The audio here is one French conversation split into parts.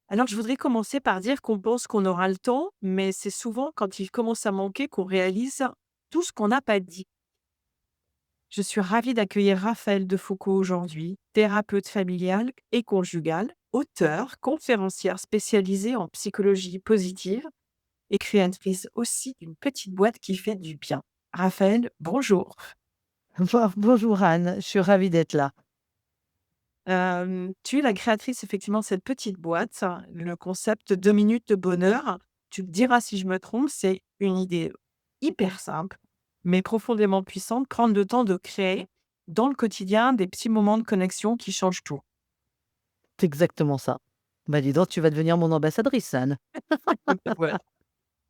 Alors, je voudrais commencer par dire qu'on pense qu'on aura le temps, mais c'est souvent quand il commence à manquer qu'on réalise tout ce qu'on n'a pas dit. Je suis ravie d'accueillir Raphaël Defoucault aujourd'hui, thérapeute familiale et conjugale, auteure, conférencière spécialisée en psychologie positive et créatrice aussi d'une petite boîte qui fait du bien. Raphaël, bonjour. Bonjour Anne, je suis ravie d'être là. Tu es la créatrice effectivement de cette petite boîte, le concept 2 minutes de bonheur. Tu me diras si je me trompe, c'est une idée hyper simple, mais profondément puissante. Prendre le temps de créer dans le quotidien des petits moments de connexion qui changent tout. C'est exactement ça. Bah dis donc, tu vas devenir mon ambassadrice, Anne. Voilà.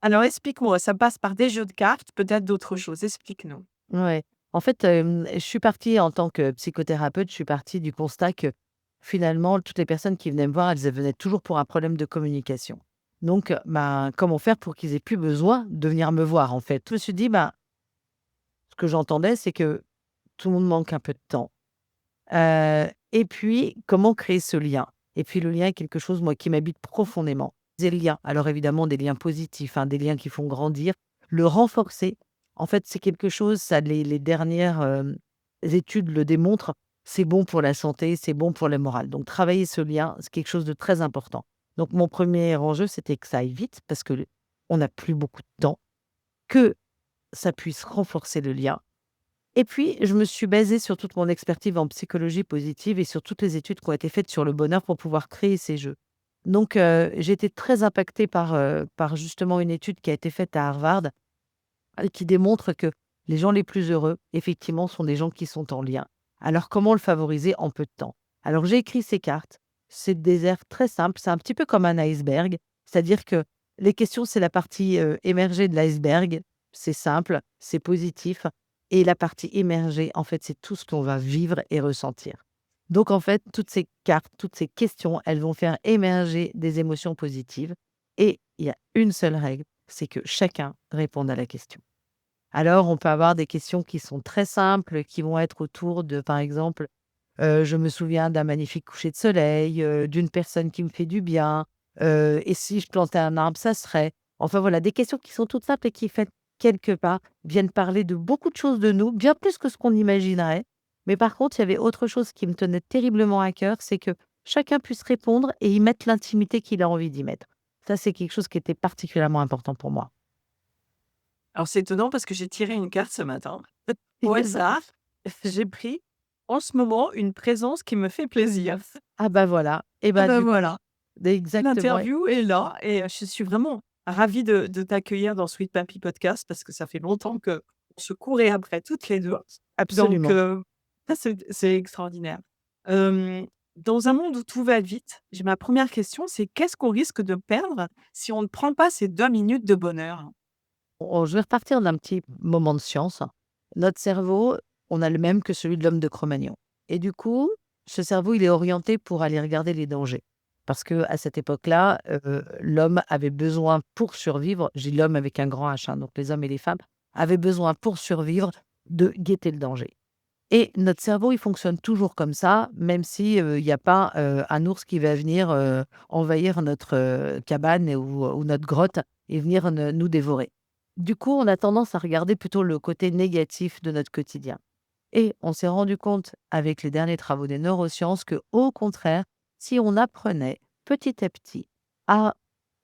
Alors explique-moi, ça passe par des jeux de cartes, peut-être d'autres choses? Explique-nous. Ouais. En fait, je suis partie en tant que psychothérapeute, je suis partie du constat que finalement, toutes les personnes qui venaient me voir, elles venaient toujours pour un problème de communication. Donc, ben, comment faire pour qu'ils aient plus besoin de venir me voir, en fait? Je me suis dit, ben, ce que j'entendais, c'est que tout le monde manque un peu de temps. Et puis, comment créer ce lien? Et puis le lien est quelque chose, moi, qui m'habite profondément. C'est le lien. Alors évidemment, des liens positifs, hein, des liens qui font grandir. Le renforcer, en fait, c'est quelque chose, ça les dernières, études le démontrent, c'est bon pour la santé, c'est bon pour le moral. Donc travailler ce lien, c'est quelque chose de très important. Donc mon premier enjeu, c'était que ça aille vite parce que on n'a plus beaucoup de temps, que ça puisse renforcer le lien et puis, je me suis basée sur toute mon expertise en psychologie positive et sur toutes les études qui ont été faites sur le bonheur pour pouvoir créer ces jeux. Donc, j'ai été très impactée par justement une étude qui a été faite à Harvard et qui démontre que les gens les plus heureux, effectivement, sont des gens qui sont en lien. Alors, comment le favoriser en peu de temps? Alors, j'ai écrit ces cartes. C'est des airs très simples. C'est un petit peu comme un iceberg. C'est-à-dire que les questions, c'est la partie émergée de l'iceberg. C'est simple, c'est positif. Et la partie immergée, en fait, c'est tout ce qu'on va vivre et ressentir. Donc, en fait, toutes ces cartes, toutes ces questions, elles vont faire émerger des émotions positives. Et il y a une seule règle, c'est que chacun réponde à la question. Alors, on peut avoir des questions qui sont très simples, qui vont être autour de, par exemple, je me souviens d'un magnifique coucher de soleil, d'une personne qui me fait du bien, et si je plantais un arbre, ça serait. Enfin voilà, des questions qui sont toutes simples et qui, fait quelque part, viennent parler de beaucoup de choses de nous, bien plus que ce qu'on imaginerait. Mais par contre, il y avait autre chose qui me tenait terriblement à cœur, c'est que chacun puisse répondre et y mettre l'intimité qu'il a envie d'y mettre. Ça, c'est quelque chose qui était particulièrement important pour moi. Alors c'est étonnant parce que j'ai tiré une carte ce matin. Au hasard, j'ai pris en ce moment une présence qui me fait plaisir. Ah bah, voilà et Ah bah, bah, du coup voilà, exactement et l'interview est là et je suis vraiment ravie de t'accueillir dans Sweet Papi Podcast parce que ça fait longtemps qu'on se courait après toutes les 2. Donc absolument. ça c'est extraordinaire. Hem, Dans un monde où tout va vite, j'ai ma première question, c'est qu'est-ce qu'on risque de perdre si on ne prend pas ces 2 minutes de bonheur? Je vais repartir d'un petit moment de science. Notre cerveau, on a le même que celui de l'homme de Cro-Magnon et du coup, ce cerveau, il est orienté pour aller regarder les dangers. Parce que à cette époque-là, l'homme avait besoin pour survivre, j'ai l'homme avec un grand H, hein, donc les hommes et les femmes, avaient besoin pour survivre de guetter le danger et notre cerveau, il fonctionne toujours comme ça, même si, il y a pas, un ours qui va venir, envahir notre, cabane ou notre grotte et venir nous dévorer. Du coup, on a tendance à regarder plutôt le côté négatif de notre quotidien et on s'est rendu compte avec les derniers travaux des neurosciences que, au contraire, si on apprenait petit à petit à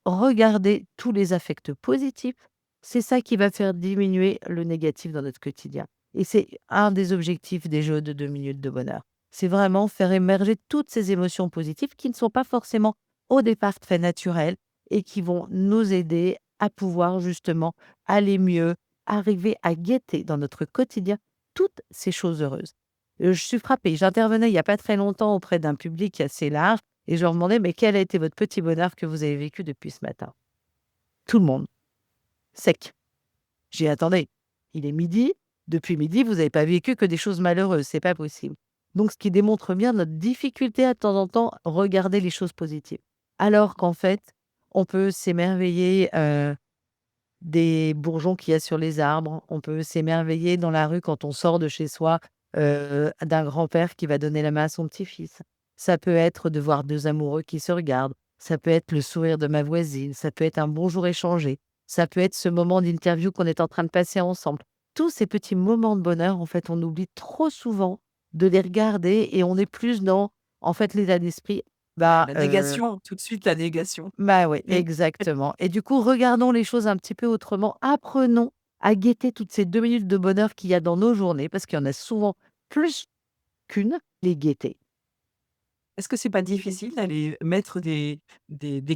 regarder tous les affects positifs, c'est ça qui va faire diminuer le négatif dans notre quotidien et c'est un des objectifs des jeux de 2 minutes de bonheur. C'est vraiment faire émerger toutes ces émotions positives qui ne sont pas forcément au départ très naturelles et qui vont nous aider à pouvoir justement aller mieux, arriver à guetter dans notre quotidien toutes ces choses heureuses. Je suis frappée, j'intervenais il y a pas très longtemps auprès d'un public assez large et je leur demandais: «Mais quel a été votre petit bonheur que vous avez vécu depuis ce matin?» Tout le monde, sec. J'ai dit: «Attendez, il est midi. Depuis midi, vous n'avez pas vécu que des choses malheureuses, c'est pas possible». Donc ce qui démontre bien notre difficulté à de temps en temps regarder les choses positives. Alors qu'en fait, on peut s'émerveiller, des bourgeons qu'il y a sur les arbres, on peut s'émerveiller dans la rue quand on sort de chez soi, d'un grand-père qui va donner la main à son petit-fils. Ça peut être de voir 2 amoureux qui se regardent. ça peut être le sourire de ma voisine, ça peut être un bonjour échangé, ça peut être ce moment d'interview qu'on est en train de passer ensemble. Tous ces petits moments de bonheur, en fait, on oublie trop souvent de les regarder et on est plus dans, en fait, l'état d'esprit, bah, La négation, tout de suite la négation. bah, ouais, Mmh. exactement et du coup, regardons les choses un petit peu autrement. Apprenons à guetter toutes ces 2 minutes de bonheur qu'il y a dans nos journées, parce qu'il y en a souvent plus qu'une, les guetter. Est-ce que c'est pas difficile d'aller mettre des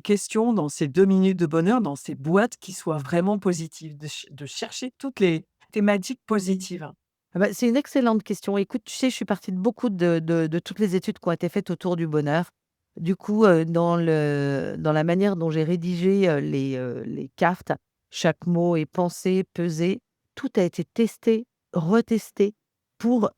questions dans ces 2 minutes de bonheur, dans ces boîtes qui soient vraiment positives, de chercher toutes les thématiques positives? Ah bah, c'est une excellente question. Écoute, tu sais, je suis partie de beaucoup de toutes les études qui ont été faites autour du bonheur. Du coup, dans la manière dont j'ai rédigé, les cartes, chaque mot est pensé, pesé. Tout a été testé, retesté pour,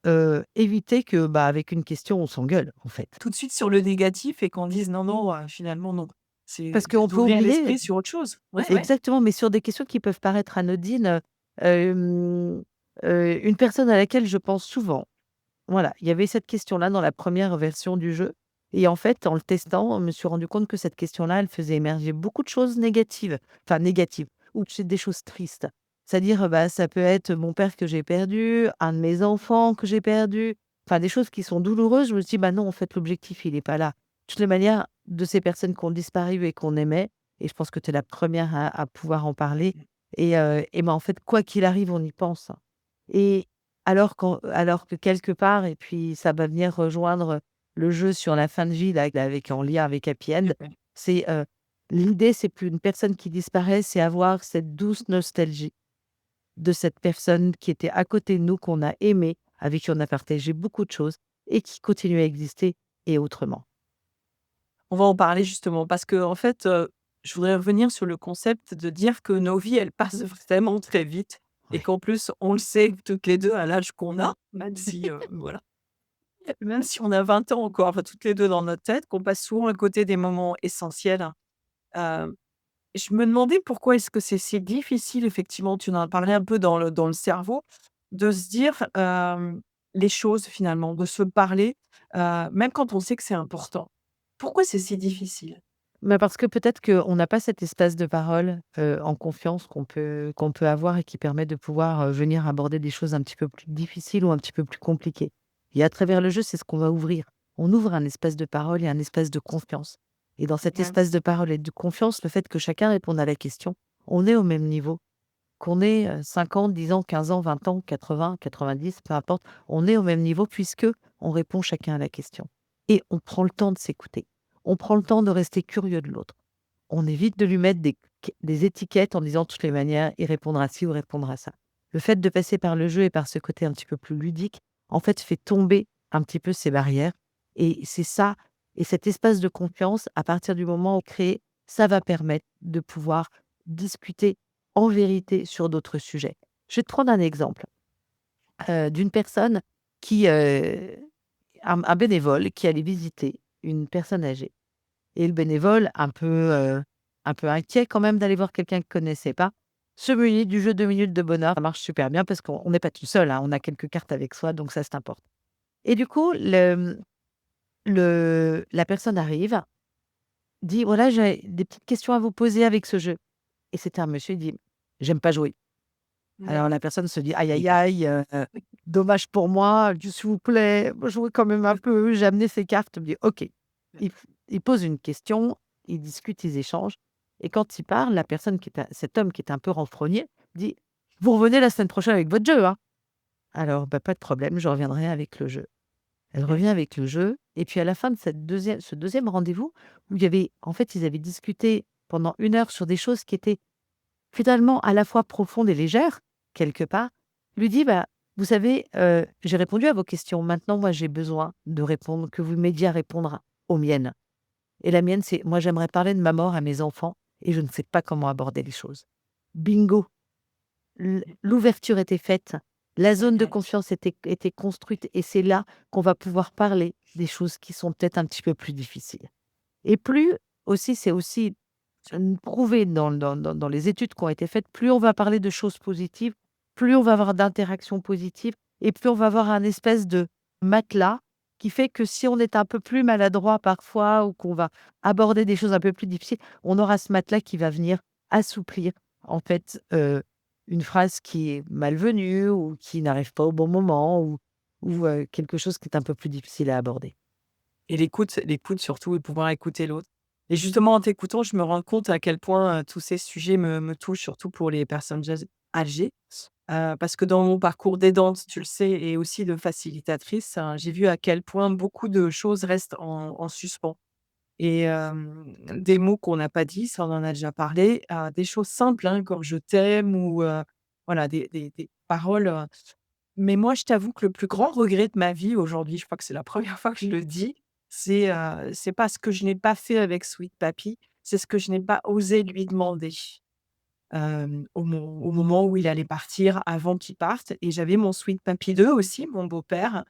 éviter que, bah, avec une question, on s'engueule, en fait. Tout de suite sur le négatif et qu'on dise: «Non, non, finalement non». C'est Parce qu'on peut d'ouvrir oublier l'esprit sur autre chose. Ouais, ouais. exactement, mais sur des questions qui peuvent paraître anodines, hem, une personne à laquelle je pense souvent. Voilà, il y avait cette question-là dans la première version du jeu et en fait, en le testant, je me suis rendu compte que cette question-là, elle faisait émerger beaucoup de choses négatives, enfin négatives ou c'est des choses tristes. C'est-à-dire, bah, ça peut être mon père que j'ai perdu, un de mes enfants que j'ai perdu, enfin des choses qui sont douloureuses. Je me suis dit: «Bah non, en fait, l'objectif, il est pas là». De toutes les manières, de ces personnes qui ont disparu et qu'on aimait et je pense que tu es la première à pouvoir en parler et ben, en fait, quoi qu'il arrive, on y pense et alors que quelque part et puis ça va venir rejoindre le jeu sur la fin de vie là, avec en lien avec Happy End, c'est, l'idée c'est plus une personne qui disparaît, c'est avoir cette douce nostalgie de cette personne qui était à côté de nous, qu'on a aimée, avec qui on a partagé beaucoup de choses et qui continue à exister et autrement. On va en parler justement parce que en fait, je voudrais revenir sur le concept de dire que nos vies, elles passent vraiment très vite et Ouais. qu'en plus, on le sait toutes les 2 à l'âge qu'on a, même si, voilà, même si on a 20 ans encore, enfin toutes les 2 dans notre tête, qu'on passe souvent à côté des moments essentiels. Hem, je me demandais pourquoi est-ce que c'est si difficile effectivement, tu en as parlé un peu dans le cerveau, de se dire, les choses finalement, de se parler, même quand on sait que c'est important. Pourquoi c'est si difficile? Bah, parce que peut-être qu'on n'a pas cet espace de parole, en confiance qu'on peut avoir et qui permet de pouvoir, venir aborder des choses un petit peu plus difficiles ou un petit peu plus compliquées et à travers le jeu, c'est ce qu'on va ouvrir. On ouvre un espace de parole et un espace de confiance et dans cet Ouais. espace de parole et de confiance, le fait que chacun réponde à la question, on est au même niveau. Qu'on ait, 5 ans, 10 ans, 15 ans, 20 ans, 80, 90, peu importe, on est au même niveau puisque on répond chacun à la question et on prend le temps de s'écouter. On prend le temps de rester curieux de l'autre. On évite de lui mettre des étiquettes en disant de toutes les manières, il répondra ci ou répondra ça. Le fait de passer par le jeu et par ce côté un petit peu plus ludique, en fait, fait tomber un petit peu ces barrières et c'est ça et cet espace de confiance, à partir du moment où créé, ça va permettre de pouvoir discuter en vérité sur d'autres sujets. Je vais te prendre un exemple, d'une personne qui, un bénévole qui allait visiter une personne âgée et le bénévole un peu inquiet quand même d'aller voir quelqu'un qu'il connaissait pas, se munit du jeu 2 minutes de bonheur. Ça marche super bien parce qu'on n'est pas tout seul, hein, on a quelques cartes avec soi donc ça, c'est important et du coup, la personne arrive, dit: «Voilà, j'ai des petites questions à vous poser avec ce jeu» et c'était un monsieur, il dit: «J'aime pas jouer». Ouais. Alors la personne se dit: «Aïe, aïe, aïe, dommage pour moi, s'il vous plaît, jouez quand même un peu, j'ai amené ces cartes». Il me dit: «OK». Il pose une question, ils discutent, ils échangent et quand il parle, la personne qui est cet homme qui est un peu renfrogné dit: «Vous revenez la semaine prochaine avec votre jeu, hein?» Alors, bah, pas de problème, je reviendrai avec le jeu. Elle revient avec le jeu et puis à la fin de ce deuxième rendez-vous où il y avait en fait, ils avaient discuté pendant 1 heure sur des choses qui étaient finalement, à la fois profonde et légère, quelque part, lui dit: «Bah, vous savez, j'ai répondu à vos questions. Maintenant, moi, j'ai besoin de répondre que vous m'aidiez à répondre aux miennes et la mienne, c'est moi, j'aimerais parler de ma mort à mes enfants et je ne sais pas comment aborder les choses». Bingo! L'ouverture était faite, la zone de confiance était construite et c'est là qu'on va pouvoir parler des choses qui sont peut-être un petit peu plus difficiles et plus aussi c'est aussi prouvé dans les études qui ont été faites, plus on va parler de choses positives, plus on va avoir d'interactions positives et plus on va avoir un espèce de matelas qui fait que si on est un peu plus maladroit parfois ou qu'on va aborder des choses un peu plus difficiles, on aura ce matelas qui va venir assouplir, en fait, une phrase qui est malvenue ou qui n'arrive pas au bon moment ou quelque chose qui est un peu plus difficile à aborder. Et l'écoute surtout et pouvoir écouter l'autre. Et justement, en t'écoutant, je me rends compte à quel point, tous ces sujets me touchent, surtout pour les personnes âgées. Parce que dans mon parcours d'aidante, tu le sais, et aussi de facilitatrice, j'ai vu à quel point beaucoup de choses restent en suspens. Et des mots qu'on n'a pas dit, ça on en a déjà parlé, des choses simples, hein, comme «je t'aime» ou voilà, des paroles, mais moi, je t'avoue que le plus grand regret de ma vie aujourd'hui, je crois que c'est la première fois que je le dis, c'est pas ce que je n'ai pas fait avec Sweet Papy, c'est ce que je n'ai pas osé lui demander, au moment où il allait partir, avant qu'il parte. Et j'avais mon Sweet Papy 2 aussi, mon beau-père.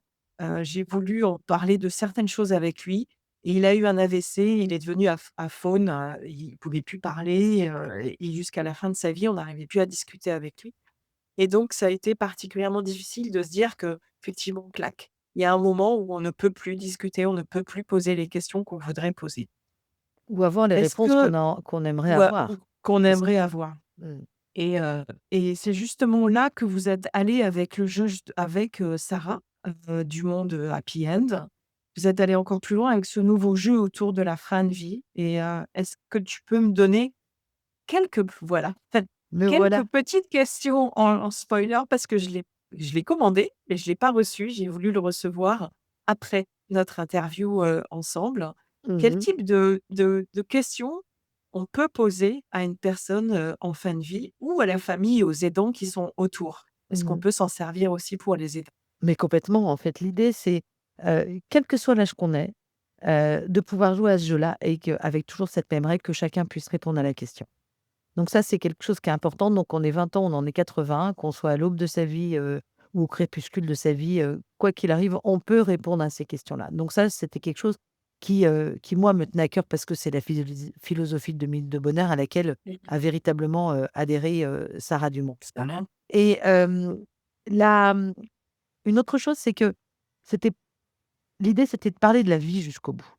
J'ai voulu en parler de certaines choses avec lui et il a eu un AVC, il est devenu aphone, il pouvait plus parler, et jusqu'à la fin de sa vie, on n'arrivait plus à discuter avec lui. Et donc ça a été particulièrement difficile de se dire qu'effectivement, clac, il y a un moment où on ne peut plus discuter, on ne peut plus poser les questions qu'on voudrait poser. Ou avoir les Est-ce réponses que qu'on aimerait ou avoir. qu'on Parce aimerait avoir? mmh, Et c'est justement là que vous êtes allé avec le jeu j avec, Sarah, du monde, Happy End. Vous êtes allé encore plus loin avec ce nouveau jeu autour de la fin de vie. Et est-ce que tu peux me donner quelques voilà, me quelques voilà. petites questions en spoiler parce que je l'ai commandé, mais je l'ai pas reçu. J'ai voulu le recevoir après notre interview, ensemble. Quel Mmh. type de questions on peut poser à une personne, en fin de vie ou à la famille, aux aidants qui sont autour? Est-ce qu'on Mmh. peut s'en servir aussi pour les aidants? Mais complètement, en fait, l'idée c'est, quel que soit l'âge qu'on ait, de pouvoir jouer à ce jeu-là et qu'avec toujours cette même règle que chacun puisse répondre à la question. Donc ça, c'est quelque chose qui est important. Donc on est 20 ans, on en est 80, qu'on soit à l'aube de sa vie, ou au crépuscule de sa vie, quoi qu'il arrive, on peut répondre à ces questions-là. Donc ça, c'était quelque chose qui moi me tenait à cœur parce que c'est la philosophie de Mille de Bonheur à laquelle Mmh. a véritablement, adhéré, Sarah Dumont. C'est vrai. Et la une autre chose, c'est que c'était l'idée, c'était de parler de la vie jusqu'au bout.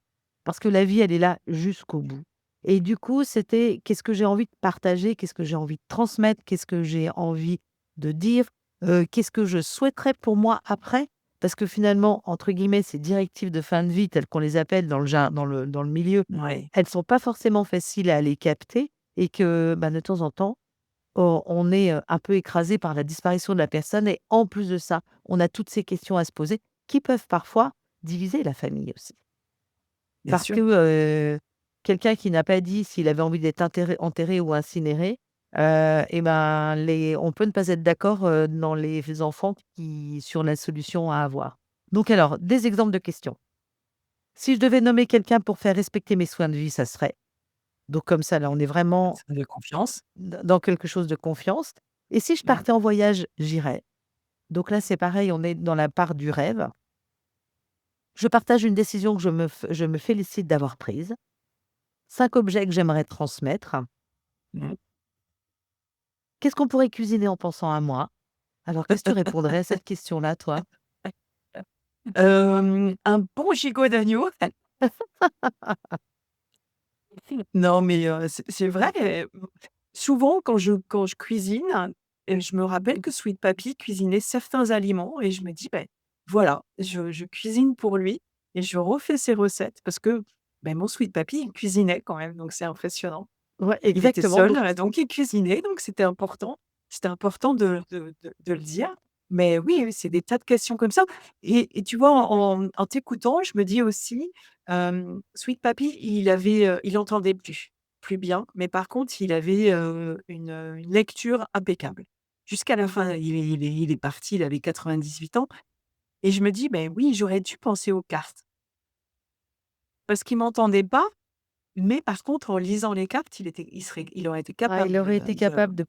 Parce que la vie, elle est là jusqu'au bout. Et du coup, c'était qu'est-ce que j'ai envie de partager? Qu'est-ce que j'ai envie de transmettre? Qu'est-ce que j'ai envie de dire? Qu'est-ce que je souhaiterais pour moi après? Parce que finalement, entre guillemets, «ces directives de fin de vie» telles qu'on les appelle dans le milieu, Ouais, elles sont pas forcément faciles à les capter et que, bah, de temps en temps, on est, un peu écrasé par la disparition de la personne et en plus de ça, on a toutes ces questions à se poser qui peuvent parfois diviser la famille aussi. bien Parce que, sûr. quelqu'un qui n'a pas dit s'il avait envie d'être enterré ou incinéré, et ben, on peut ne pas être d'accord, dans les enfants qui sur la solution à avoir. Donc alors, des exemples de questions. Si je devais nommer quelqu'un pour faire respecter mes soins de vie, ça serait donc comme ça, là, on est vraiment Ça de confiance. dans quelque chose de confiance. Et si je Mmh. partais en voyage, j'irais. Donc là, c'est pareil, on est dans la part du rêve. Je partage une décision que je me félicite d'avoir prise. 5 objets que j'aimerais transmettre. Mmh. Qu'est-ce qu'on pourrait cuisiner en pensant à moi? Alors, qu'est-ce que tu répondrais à cette question-là, toi? Un bon gigot d'agneau. Non, mais c'est vrai, souvent quand je cuisine, je me rappelle que Sweet Papy cuisinait certains aliments et je me dis: «Beh, voilà, je cuisine pour lui et je refais ses recettes» parce que, beh, mon Sweet Papy, il cuisinait quand même, donc c'est impressionnant. Ouais, Il était exactement, seul, donc donc il cuisinait, donc c'était important. C'était important de le dire. Mais oui, oui, c'est des tas de questions comme ça. Et tu vois, en t'écoutant, je me dis aussi, Sweet Papy, il entendait plus bien, mais par contre, il avait, une lecture impeccable. Jusqu'à la fin, il est parti, il avait 98 ans et je me dis: «Beh, oui, j'aurais dû penser aux cartes». Parce qu'il m'entendait pas, mais par contre, en lisant les cartes, il aurait été ah, capable il aurait été de capable de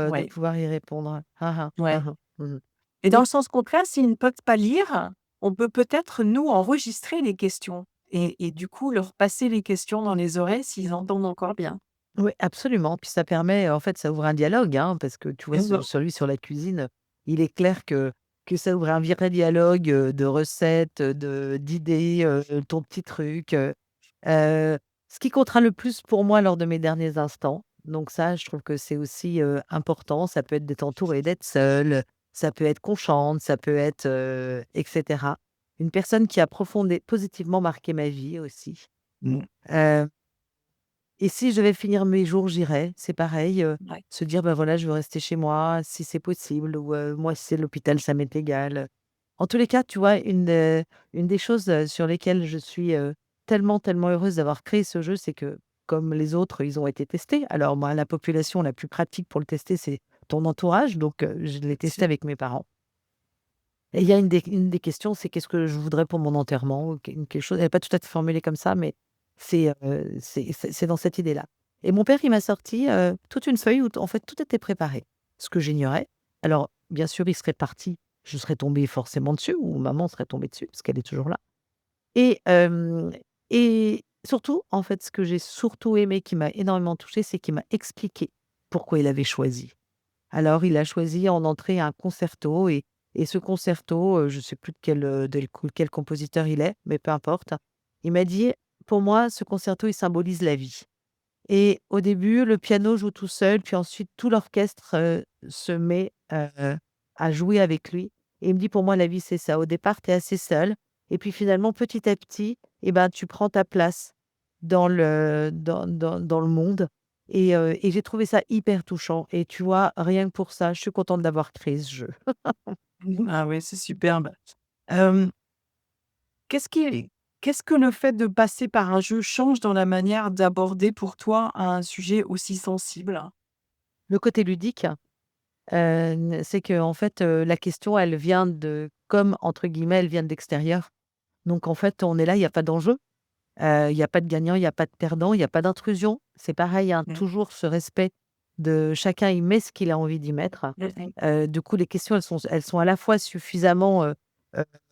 ouais, pouvoir y répondre. Ah ah, ouais. ah ah. Mmh. Et dans Et le sens contraire, s'ils ne peuvent pas lire, on peut peut-être, nous, enregistrer les questions et du coup, leur passer les questions dans les oreilles s'ils entendent encore bien. oui, absolument, puis ça permet, en fait, ça ouvre un dialogue, hein, parce que tu vois, Mmh. celui sur la cuisine, il est clair que que ça ouvre un vrai dialogue, de recettes, d'idées, ton petit truc, ce qui comptera le plus pour moi lors de mes derniers instants. Donc ça, je trouve que c'est aussi, important. Ça peut être d'être entouré, d'être seul, ça peut être qu'on chante, ça peut être, et cetera. Une personne qui a positivement marqué ma vie aussi. Mmh. Heu et si je devais finir mes jours, j'irais. C'est pareil, Ouais. se dire: «Bah, voilà, je veux rester chez moi si c'est possible» ou «Moi, si c'est l'hôpital, ça m'est égal». En tous les cas, tu vois, une des choses, sur lesquelles je suis, tellement, tellement heureuse d'avoir créé ce jeu, c'est que comme les autres, ils ont été testés. Alors moi, la population la plus pratique pour le tester, c'est ton entourage, donc je l'ai testé Sûr. avec mes parents et il y a une des questions, c'est: «Qu'est-ce que je voudrais pour mon enterrement?» ou quelque chose, elle est pas tout à fait formulée comme ça, mais c'est dans cette idée-là et mon père, il m'a sorti, toute une feuille où en fait tout était préparé, ce que j'ignorais. Alors bien sûr, il serait parti, je serais tombée forcément dessus ou maman serait tombée dessus parce qu'elle est toujours là et hem et surtout, en fait, ce que j'ai surtout aimé, qui m'a énormément touchée, c'est qu'il m'a expliqué pourquoi il avait choisi. Alors il a choisi en entrée un concerto et ce concerto, je ne sais plus de quel compositeur il est, mais peu importe. Il m'a dit: «Pour moi, ce concerto, il symbolise la vie» et au début, le piano joue tout seul, puis ensuite tout l'orchestre, se met, à jouer avec lui et il me dit: «Pour moi, la vie, c'est ça. Au départ, tu es assez seul et puis finalement, petit à petit et ben, tu prends ta place dans le monde» et j'ai trouvé ça hyper touchant et tu vois, rien que pour ça, je suis contente d'avoir créé ce jeu. Ah ouais, c'est superbe. Hem, qu'est-ce qui qu'est-ce que le fait de passer par un jeu change dans la manière d'aborder pour toi un sujet aussi sensible? Le côté ludique, c'est qu'en fait, la question, elle vient de comme entre guillemets, «elle vient de l'extérieur». Donc en fait, on est là, il y a pas d'enjeu. Il y a pas de gagnant, il y a pas de perdant, il y a pas d'intrusion. C'est pareil, hein, Mmh. toujours ce respect de chacun y met ce qu'il a envie d'y mettre. Mmh mh. Du coup, les questions, elles sont à la fois suffisamment,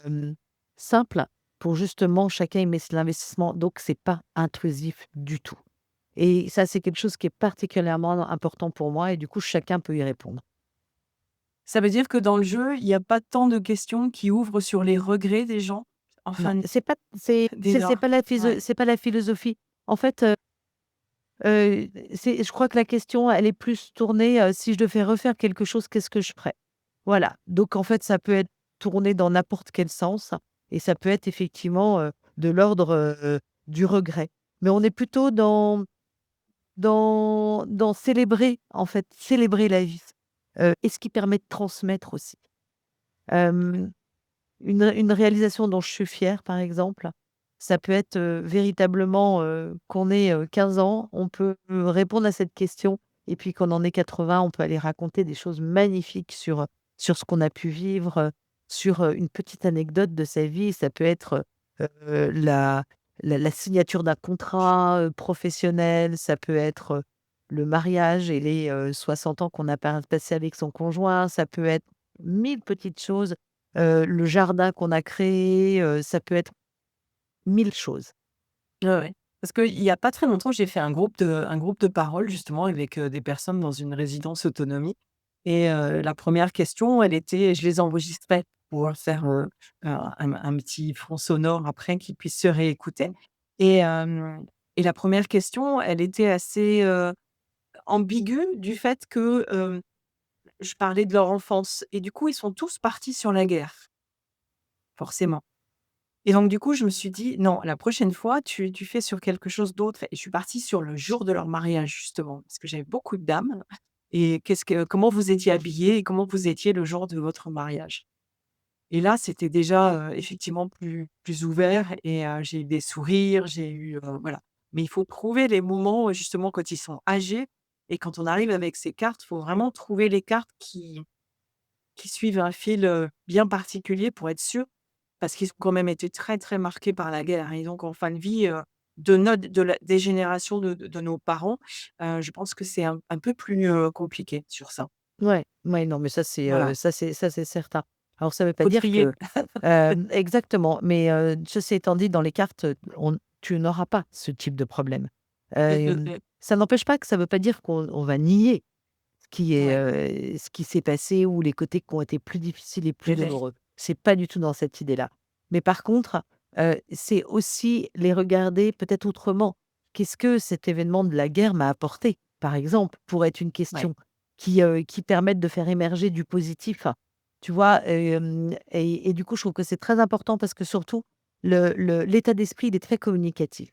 hem, simples pour justement chacun y met l'investissement, donc c'est pas intrusif du tout et ça, c'est quelque chose qui est particulièrement important pour moi et du coup, chacun peut y répondre. Ça veut dire que dans le jeu, il y a pas tant de questions qui ouvrent sur les regrets des gens? Non, Enfin, c'est pas c'est déjà. pas la Ouais. c'est pas la philosophie. En fait, c'est je crois que la question, elle est plus tournée, si je devais refaire quelque chose, qu'est-ce que je ferais? Voilà, donc en fait, ça peut être tourné dans n'importe quel sens et ça peut être effectivement, de l'ordre, du regret. Mais on est plutôt dans célébrer, en fait, célébrer la vie, et ce qui permet de transmettre aussi. Hem une réalisation dont je suis fière, par exemple, ça peut être, véritablement, qu'on ait, 15 ans, on peut, répondre à cette question et puis qu'on en ait 80, on peut aller raconter des choses magnifiques sur ce qu'on a pu vivre, sur, une petite anecdote de sa vie. Ça peut être, la signature d'un contrat, professionnel, ça peut être, le mariage et les, 60 ans qu'on a passé avec son conjoint, ça peut être 1000 petites choses. Le jardin qu'on a créé, ça peut être 1000 choses. Ouais, ouais. Parce qu'il y a pas très longtemps, j'ai fait un groupe de parole justement avec, des personnes dans une résidence autonomie et la première question, elle était je les enregistrais pour pouvoir faire, un petit fond sonore après qu'ils puissent se réécouter et la première question, elle était assez, ambiguë du fait que, je parlais de leur enfance et du coup, ils sont tous partis sur la guerre, forcément. Et donc du coup, je me suis dit: «Non, la prochaine fois, tu fais sur quelque chose d'autre» et je suis partie sur le jour de leur mariage justement, parce que j'avais beaucoup de dames et comment vous étiez habillés et comment vous étiez le jour de votre mariage? Et là, c'était déjà, effectivement plus ouvert et j'ai eu des sourires, j'ai eu, voilà. Mais il faut trouver les moments, justement quand ils sont âgés et quand on arrive avec ces cartes, il faut vraiment trouver les cartes qui suivent un fil, bien particulier pour être sûr parce qu'ils ont quand même été très, très marqués par la guerre et donc en fin de vie, des générations de nos parents, je pense que c'est un peu plus, compliqué sur ça. Ouais, ouais, non, mais ça c'est, Voilà, ça c'est certain. Alors ça veut pas faut dire trier. que exactement, mais ceci étant dit, dans les cartes, tu n'auras pas ce type de problème. Mmh, mmh, Hem, mmh. Ça n'empêche pas que ça veut pas dire qu'on va nier Ouais. ce qui s'est passé ou les côtés qui ont été plus difficiles et plus Et les douloureux. C'est pas du tout dans cette idée-là. Mais par contre, c'est aussi les regarder peut-être autrement. Qu'est-ce que cet événement de la guerre m'a apporté, par exemple, pour être une ouais, question qui permette de faire émerger du positif, tu vois? Et du coup, je trouve que c'est très important parce que surtout l'état d'esprit, il est très communicatif.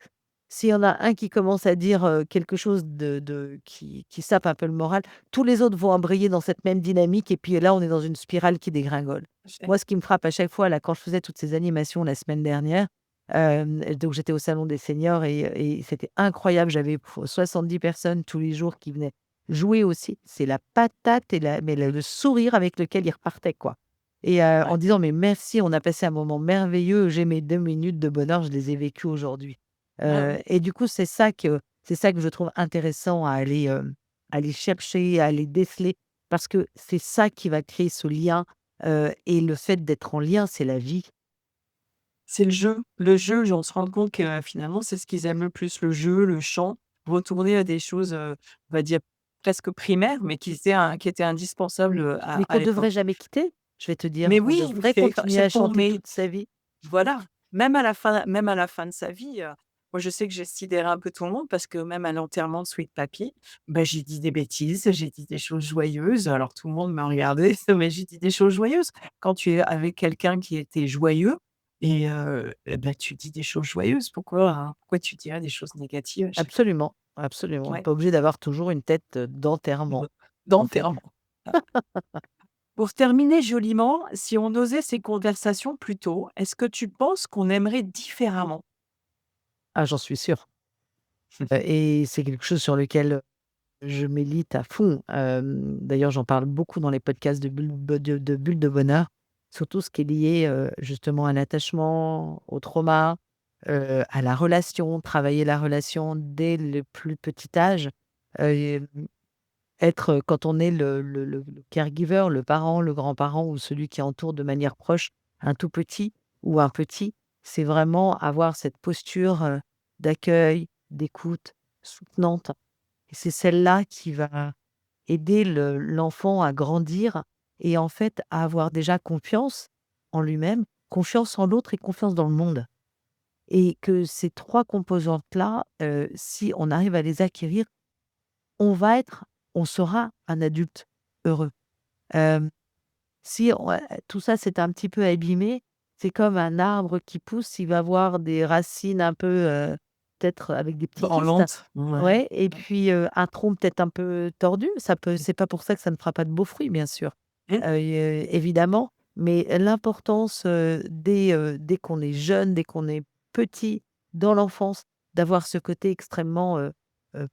S'il y en a un qui commence à dire, quelque chose de qui sape un peu le moral, tous les autres vont embrayer dans cette même dynamique et puis là, on est dans une spirale qui dégringole. j'ai Moi, ce qui me frappe à chaque fois, là, quand je faisais toutes ces animations la semaine dernière, donc j'étais au salon des seniors et c'était incroyable. J'avais 70 personnes tous les jours qui venaient jouer aussi. C'est la patate et le sourire avec lequel ils repartaient, quoi. Et ouais. en disant: «Mais merci, on a passé un moment merveilleux, j'ai mes 2 minutes de bonheur, je les ai vécues aujourd'hui». Ah oui. Et du coup, c'est ça que je trouve intéressant à aller chercher, à aller déceler parce que c'est ça qui va créer ce lien, et le fait d'être en lien, c'est la vie. C'est le jeu. Le jeu, on se rend compte que, finalement, c'est ce qu'ils aiment le plus, le jeu, le chant, retourner à des choses, on va dire presque primaires, mais qui étaient indispensables, Mais à qu'on devrait l'époque. jamais quitter, je vais te Mais dire. On oui, devrait continuer c'est à pour chanter mais toute sa vie. voilà, même à la fin de sa vie, moi je sais que j'ai sidéré un peu tout le monde parce que même à l'enterrement de Sweet Papi, bah, j'ai dit des bêtises, j'ai dit des choses joyeuses. Alors tout le monde m'a regardé, mais j'ai dit des choses joyeuses. Quand tu es avec quelqu'un qui était joyeux et bah, tu dis des choses joyeuses. Pourquoi tu dirais des choses négatives à chaque fois? Absolument, absolument. On n'est Ouais, pas obligé d'avoir toujours une tête, d'enterrement, en fait. d'enterrement. Pour terminer joliment, si on osait ces conversations plus tôt, est-ce que tu penses qu'on aimerait différemment? Ah, j'en suis sûre, et c'est quelque chose sur lequel je milite à fond. D'ailleurs, j'en parle beaucoup dans les podcasts de Bulle de bonheur, surtout ce qui est lié, justement à l'attachement, au trauma, à la relation, travailler la relation dès le plus petit âge. Hem, Être, quand on est le caregiver, le parent, le grand-parent ou celui qui entoure de manière proche un tout petit ou un petit, c'est vraiment avoir cette posture, d'accueil, d'écoute, soutenante et c'est celle-là qui va aider l'enfant à grandir et en fait, à avoir déjà confiance en lui-même, confiance en l'autre et confiance dans le monde et que ces 3 composantes-là, si on arrive à les acquérir, on va être on sera un adulte heureux. Hem, si on tout ça c'est un petit peu abîmé, c'est comme un arbre qui pousse, il va avoir des racines un peu, peut-être avec des petits kystes. Branlante? Ouais. Ouais et puis, un tronc peut-être un peu tordu, c'est pas pour ça que ça ne fera pas de beaux fruits, bien sûr, Mmh. évidemment, mais l'importance, dès qu'on est jeune, dès qu'on est petit, dans l'enfance, d'avoir ce côté extrêmement,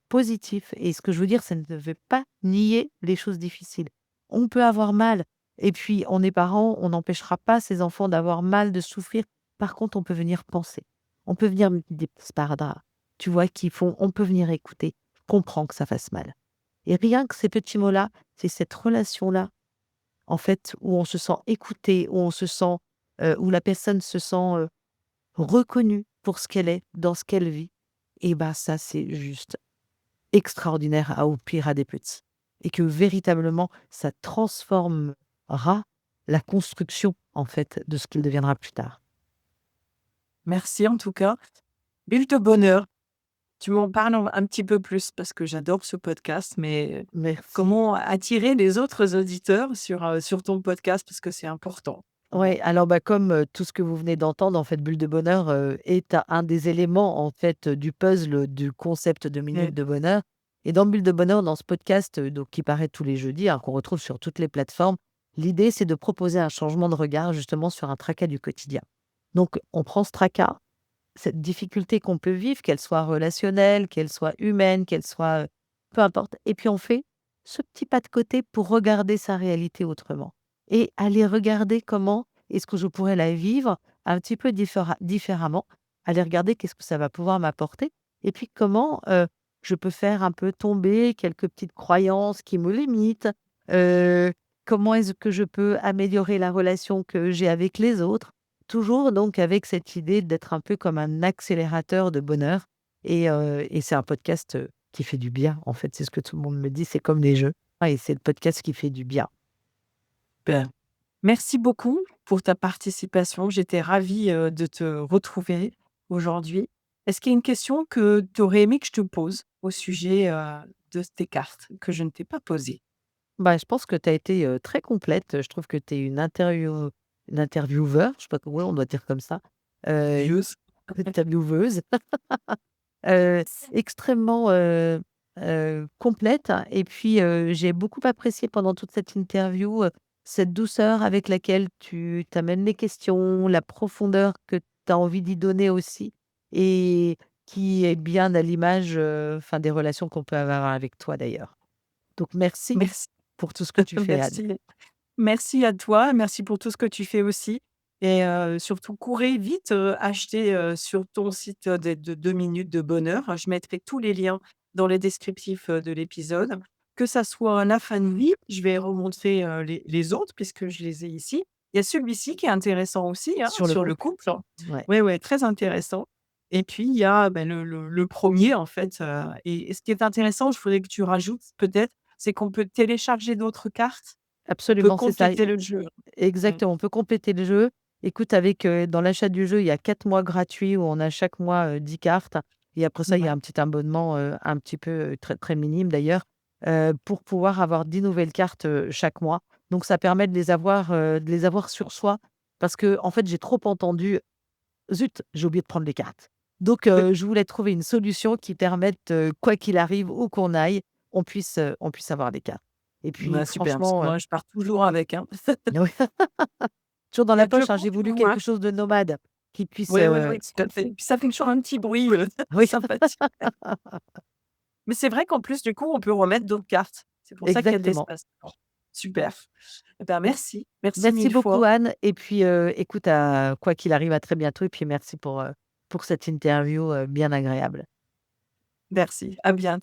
positif et ce que je veux dire, ça ne veut pas nier les choses difficiles. On peut avoir mal et puis on est parent, on n'empêchera pas ses enfants d'avoir mal, de souffrir. Par contre, on peut venir penser. On peut venir mettre des petits sparadraps, tu vois, qui font on peut venir écouter. Je comprends que ça fasse mal et rien que ces petits mots-là, c'est cette relation-là, en fait, où on se sent écouté, où on se sent, où la personne se sent, reconnue pour ce qu'elle est, dans ce qu'elle vit et ben ça, c'est juste extraordinaire à offrir à des petits et que véritablement ça transformera la construction, en fait, de ce qu'il deviendra plus tard. Merci en tout cas. Bulle de bonheur. Tu m'en parles un petit peu plus parce que j'adore ce podcast, mais Merci. comment attirer les autres auditeurs sur ton podcast? Parce que c'est important. Ouais, alors, bah, comme, tout ce que vous venez d'entendre, en fait, Bulle de bonheur, est un des éléments, en fait, du puzzle du concept de Mmh. minute de bonheur et dans Bulle de bonheur, dans ce podcast, donc qui paraît tous les jeudis, hein, qu'on retrouve sur toutes les plateformes, l'idée, c'est de proposer un changement de regard, justement, sur un tracas du quotidien. Donc on prend ce tracas, cette difficulté qu'on peut vivre, qu'elle soit relationnelle, qu'elle soit humaine, qu'elle soit, peu importe et puis on fait ce petit pas de côté pour regarder sa réalité autrement et aller regarder comment est-ce que je pourrais la vivre un petit peu différemment. Aller regarder qu'est-ce que ça va pouvoir m'apporter et puis comment, je peux faire un peu tomber quelques petites croyances qui me limitent, heu, comment est-ce que je peux améliorer la relation que j'ai avec les autres. Toujours donc avec cette idée d'être un peu comme un accélérateur de bonheur et c'est un podcast, qui fait du bien, en fait, c'est ce que tout le monde me dit, c'est comme les jeux. et c'est le podcast qui fait du bien. Ben, merci beaucoup pour ta participation. J'étais ravie, de te retrouver aujourd'hui. Est-ce qu'il y a une question que tu aurais aimé que je te pose au sujet, de tes cartes que je ne t'ai pas posée? Bah, je pense que tu as été, très complète. Je trouve que tu es une intervieweur, je sais pas comment on doit dire comme ça, une Curieuse. intervieweuse, heu, extrêmement, complète et puis, j'ai beaucoup apprécié pendant toute cette interview, cette douceur avec laquelle tu t'amènes les questions, la profondeur que tu as envie d'y donner aussi et qui est bien à l'image, enfin des relations qu'on peut avoir avec toi d'ailleurs. Donc merci Merci, pour tout ce que tu fais, Anne. merci. Merci à toi, merci pour tout ce que tu fais aussi et surtout courez vite, achetez, sur ton site, de 2 minutes de bonheur. Je mettrai tous les liens dans les descriptifs, de l'épisode. Que ça soit la fin de vie, je vais remontrer, les autres puisque je les ai ici. Il y a celui-ci qui est intéressant aussi, hein, Sur le sur le couple? couple. Ouais, Ouais, ouais, très intéressant et puis il y a, le 1 en fait, et ce qui est intéressant, il faudrait que tu rajoutes peut-être, c'est qu'on peut télécharger d'autres cartes. On peut absolument, c'est ça. compléter le jeu. Mmh. Exactement, on peut compléter le jeu. Écoute, avec, dans l'achat du jeu, il y a 4 mois gratuits où on a chaque mois, 10 cartes et après ça, il y a Ouais. un petit abonnement, un petit peu, très très minime d'ailleurs, pour pouvoir avoir 10 nouvelles cartes, chaque mois. Donc ça permet de les avoir sur soi parce que en fait, j'ai trop entendu: «Zut, j'ai oublié de prendre les cartes». Donc je voulais trouver une solution qui permette, quoi qu'il arrive, où qu'on aille, on puisse avoir des cartes et puis Bah, super, parce que franchement, moi, je pars toujours avec, hein. oui. Toujours dans Il y la a que le poche, hein, coup j'ai du voulu moins. quelque chose de nomade qui puisse, Oui, oui, oui, tout à fait. Puis ça fait toujours un petit bruit, oui, sympathique. Mais c'est vrai qu'en plus, du coup, on peut remettre d'autres cartes. C'est pour ça qu'il y a de exactement. l'espace. Super. Eh ben, merci. Merci Merci 1000 beaucoup fois. Anne et puis, écoute, à quoi qu'il arrive, à très bientôt et puis merci pour cette interview, bien agréable. Merci. À bientôt.